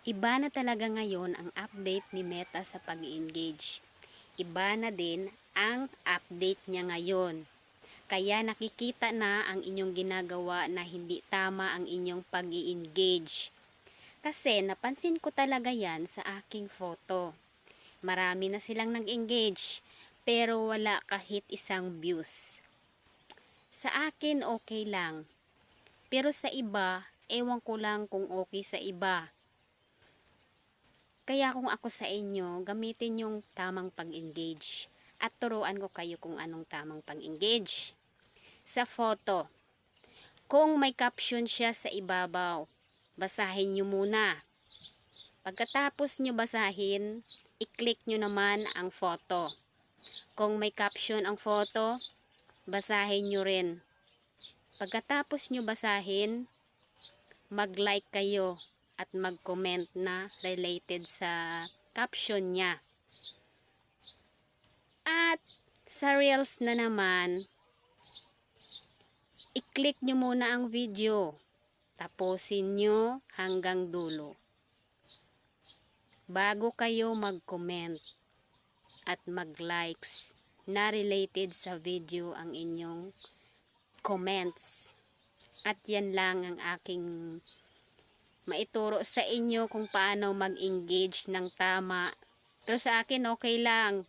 Iba na talaga ngayon ang update ni Meta sa pag-engage. Iba na din ang update niya ngayon. Kaya nakikita na ang inyong ginagawa na hindi tama ang inyong pag-engage. Kasi napansin ko talaga yan sa aking photo. Marami na silang nag-engage pero wala kahit isang views. Sa akin okay lang. Pero sa iba, ewan ko lang kung okay sa iba. Kaya kung ako sa inyo, gamitin yung tamang pag-engage. At turuan ko kayo kung anong tamang pag-engage. Sa photo, kung may caption siya sa ibabaw, basahin nyo muna. Pagkatapos nyo basahin, i-click nyo naman ang photo. Kung may caption ang photo, basahin nyo rin. Pagkatapos nyo basahin, mag-like kayo at mag-comment na related sa caption niya. At sa Reels na naman, i-click nyo muna ang video. Tapusin nyo hanggang dulo. Bago kayo mag-comment at mag-likes na related sa video ang inyong comments. At yan lang ang aking maituro sa inyo kung paano mag-engage ng tama. Pero sa akin okay lang.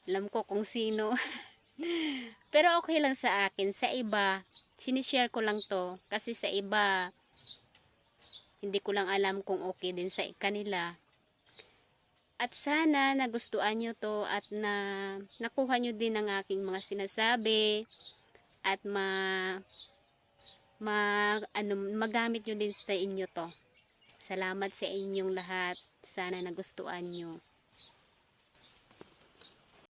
Alam ko kung sino. Pero okay lang sa akin. Sa iba, sinishare ko lang to. Kasi sa iba, hindi ko lang alam kung okay din sa kanila. At sana nagustuhan nyo to at nakuha nyo din ang aking mga sinasabi. At magamit nyo din sa inyo to. Salamat sa inyong lahat. Sana nagustuhan nyo.